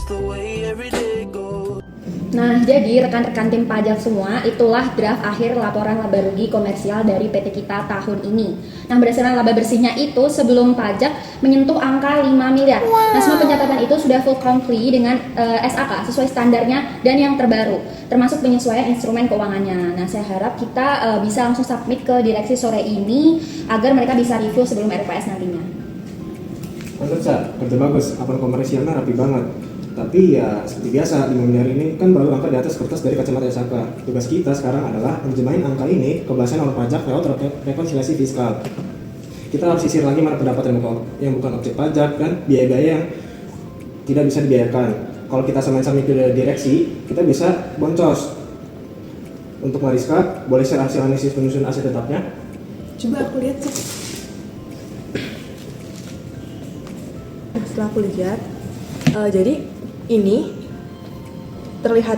the way every day goes. Nah, jadi rekan-rekan tim pajak semua, itulah draft akhir laporan laba rugi komersial dari PT kita tahun ini. Nah, berdasarkan laba bersihnya itu sebelum pajak menyentuh angka 5 miliar. Nah, semua pencatatan itu sudah full complete dengan SAK sesuai standarnya dan yang terbaru, termasuk penyesuaian instrumen keuangannya. Nah, saya harap kita bisa langsung submit ke direksi sore ini agar mereka bisa review sebelum RPS nantinya. Mantap, Sa. Kerja bagus. Laporan komersialnya rapi banget. Tapi ya seperti biasa, 5 miliar ini kan baru angka di atas kertas dari kacamata SAK. Tugas kita sekarang adalah menjemahin angka ini ke bahasan oleh pajak lewat rekonsiliasi fiskal. Kita harus sisir lagi mana pendapatan yang bukan objek pajak dan biaya-biaya yang tidak bisa dibiayakan. Kalau kita samain-samain ke direksi, kita bisa boncos. Untuk Mariska, boleh share hasil analisis penyusunan aset tetapnya? Coba aku lihat, Cek. Setelah aku lihat, jadi ini terlihat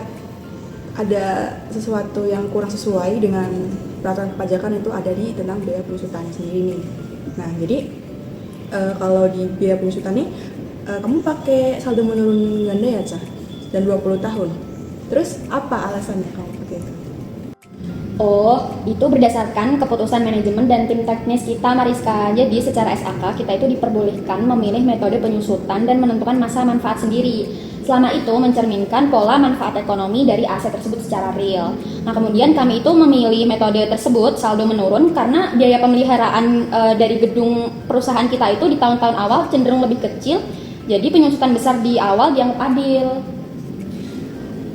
ada sesuatu yang kurang sesuai dengan peraturan perpajakan, itu ada di tentang biaya penyusutan sendiri nih. Nah, jadi kalau di biaya penyusutan nih kamu pakai saldo menurun ganda ya, Cah? Dan 20 tahun. Terus apa alasannya kamu pakai itu? Oh, itu berdasarkan keputusan manajemen dan tim teknis kita, Mariska. Jadi secara SAK kita itu diperbolehkan memilih metode penyusutan dan menentukan masa manfaat sendiri. Selama itu mencerminkan pola manfaat ekonomi dari aset tersebut secara real. Nah, kemudian kami itu memilih metode tersebut saldo menurun karena biaya pemeliharaan dari gedung perusahaan kita itu di tahun-tahun awal cenderung lebih kecil. Jadi penyusutan besar di awal dianggap adil.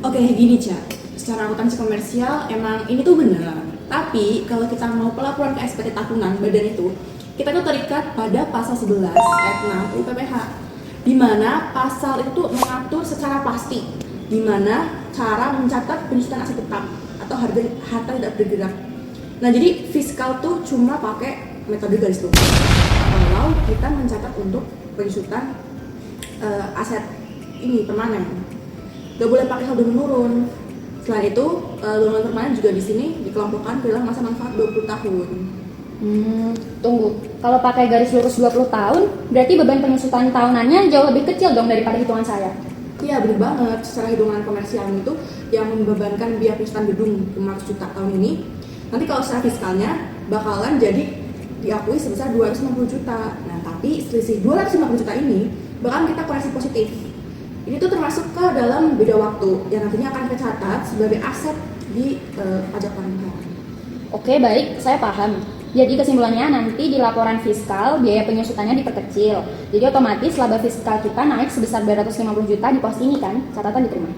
Oke, gini, Cak. Secara akuntansi komersial emang ini tuh benar. Tapi kalau kita mau pelaporan ke SPT tahunan badan itu, kita tuh terikat pada pasal 11 ayat 6 UPPH, di mana pasal itu mengatur secara pasti di mana cara mencatat penyusutan aset tetap atau harta tidak bergerak. Nah, jadi fiskal tuh cuma pakai metode garis lurus kalau kita mencatat untuk penyusutan aset ini permanen. Gak boleh pakai saldo menurun. Selain itu, golongan permanen juga di sini dikelompokkan dalam masa manfaat 20 tahun. Tunggu, kalau pakai garis lurus 20 tahun, berarti beban penyusutan tahunannya jauh lebih kecil dong daripada hitungan saya. Iya, benar banget. Secara hitungan komersial itu yang membebankan biaya penyusutan gedung 500 juta tahun ini, nanti kalau secara fiskalnya bakalan jadi diakui sebesar 250 juta. Nah, tapi selisih 250 juta ini bakalan kita koreksi positif. Ini tuh termasuk ke dalam beda waktu yang nantinya akan kita catat sebagai aset di pajak panggilan. Oke, baik, saya paham. Jadi kesimpulannya nanti di laporan fiskal biaya penyusutannya diperkecil. Jadi otomatis laba fiskal kita naik sebesar 250 juta di pos ini kan? Catatan diterima.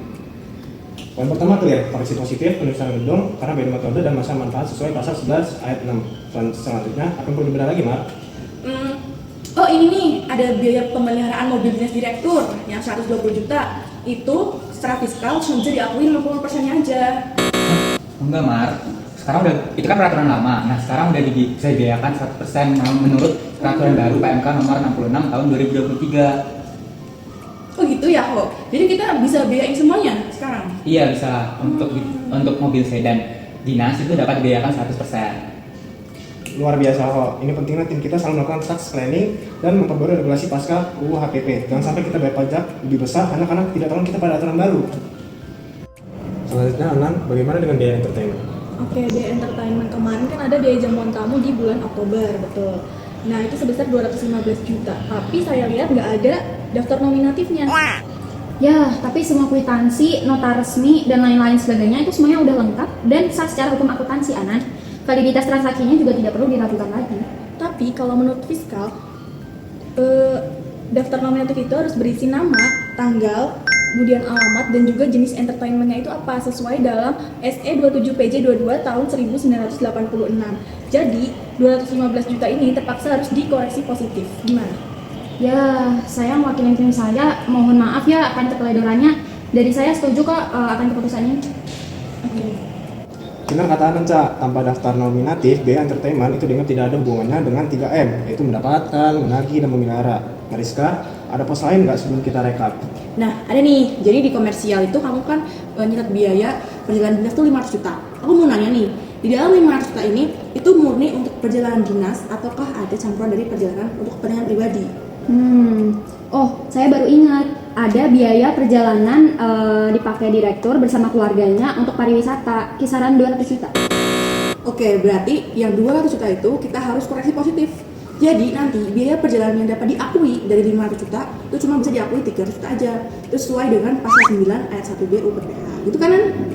Poin pertama clear, koreksi positif penulisan gedung karena beda metode dan masa manfaat sesuai pasal 11 ayat 6. Selanjutnya akan perlu berbeda lagi, Mak? Oh, ini nih, ada biaya pemeliharaan mobil dinas direktur yang 120 juta. Itu secara fiskal cuma bisa diakui 50%-nya aja. Enggak, Mar. Sekarang udah, itu kan peraturan lama. Nah, sekarang udah bisa dibiayakan 100% menurut peraturan baru PMK nomor 66 tahun 2023. Oh gitu ya, kok. Jadi kita bisa biayain semuanya sekarang? Iya, bisa. Untuk mobil sedan dinas itu dapat dibiayakan 100%. Luar biasa, Ho. Ini pentingnya tim kita selalu melakukan tax planning dan memperbarui regulasi pasca UU HPP. Jangan sampai kita bayar pajak lebih besar karena tidak tahu kita pada aturan baru. Selanjutnya, Anan, bagaimana dengan biaya entertainment? Oke, biaya entertainment kemarin kan ada biaya jamuan tamu di bulan Oktober, betul. Nah, itu sebesar 215 juta. Tapi saya lihat nggak ada daftar nominatifnya. Ya, tapi semua kwitansi, nota resmi, dan lain-lain sebagainya itu semuanya udah lengkap dan sah secara hukum akuntansi, Anan. Validitas transaksinya juga tidak perlu diragukan lagi. Tapi kalau menurut fiskal, daftar nominatif itu harus berisi nama, tanggal, kemudian alamat, dan juga jenis entertainmentnya itu apa, sesuai dalam SE 27PJ22 tahun 1986. Jadi 215 juta ini terpaksa harus dikoreksi positif. Gimana? Ya, saya mewakili tim saya, mohon maaf ya akan keteledorannya. Dari saya setuju kok akan keputusan ini. Oke. Benar kata Anan, Cak, tanpa daftar nominatif, biaya entertainment itu dianggap tidak ada hubungannya dengan 3M, yaitu mendapatkan, menagih, dan memelihara. Mariska, ada pos lain nggak sebelum kita rekap? Nah, ada nih. Jadi di komersial itu kamu kan nyetat biaya perjalanan dinas tuh 500 juta. Aku mau nanya nih, di dalam 500 juta ini itu murni untuk perjalanan dinas ataukah ada campuran dari perjalanan untuk kepentingan pribadi? Oh, saya baru ingat. ada biaya perjalanan dipakai direktur bersama keluarganya untuk pariwisata kisaran 200 juta. Oke, berarti yang 200 juta itu kita harus koreksi positif. Jadi nanti biaya perjalanan yang dapat diakui dari 500 juta itu cuma bisa diakui 300 juta aja. Itu sesuai dengan pasal 9 ayat 1B UPPH. Gitu kan?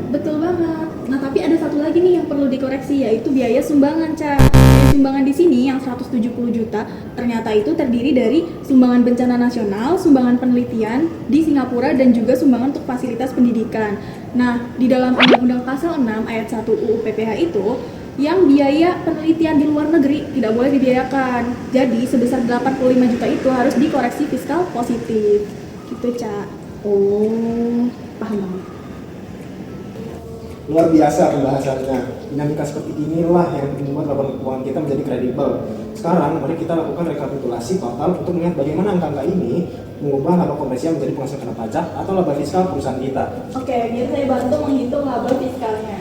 Betul banget. Nah, tapi ada satu lagi nih yang perlu dikoreksi, yaitu biaya sumbangan, Ca. Biaya sumbangan di sini yang 170 juta ternyata itu terdiri dari sumbangan bencana nasional, sumbangan penelitian di Singapura, dan juga sumbangan untuk fasilitas pendidikan. Nah, di dalam Undang-Undang Pasal 6 ayat 1 UU PPH itu, yang biaya penelitian di luar negeri tidak boleh dibiayakan. Jadi sebesar 85 juta itu harus dikoreksi fiskal positif. Gitu, Ca. Oh, paham banget. Luar biasa pembahasannya. Dinamika seperti inilah yang membuat laporan keuangan kita menjadi kredibel. Sekarang mari kita lakukan rekapitulasi total untuk melihat bagaimana angka-angka ini mengubah laba komersial menjadi penghasilan kena pajak atau laba fiskal perusahaan kita. Oke, biar saya bantu menghitung laba fiskalnya.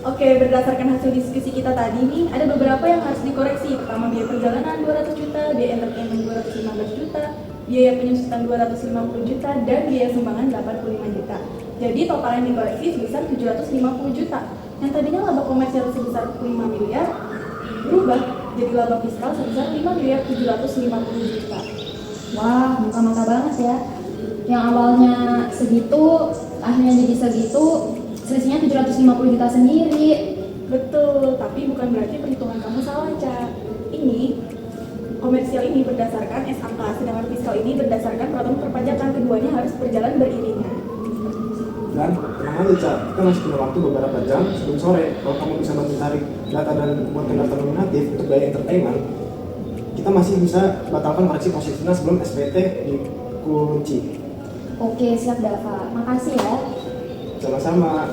Oke, berdasarkan hasil diskusi kita tadi nih, ada beberapa yang harus dikoreksi. Pertama, biaya perjalanan 200 juta, biaya entertainment 215 juta, biaya penyusutan 250 juta, dan biaya sumbangan 85 juta. Jadi total yang dikoreksi sebesar 750 juta. Yang tadinya laba komersial sebesar 5 miliar, berubah jadi laba fiskal sebesar 5 miliar 750 juta. Wah, mantap banget ya. Yang awalnya segitu, akhirnya jadi segitu, selisihnya 750 juta sendiri. Betul, tapi bukan berarti perhitungan kamu salah, Ca. Ini komersial ini berdasarkan SAK, sedangkan fiskal ini berdasarkan peraturan perpajakan. Keduanya harus berjalan beriringan. Dan tenang aja, Ca, kita masih punya waktu beberapa jam sebelum sore. Kalau kamu bisa bantu tarik data dan buatkan daftar nominatif untuk biaya entertainment, kita masih bisa batalkan koreksi positifnya sebelum SPT dikunci. Oke, siap Dava. Makasih ya. Sama-sama.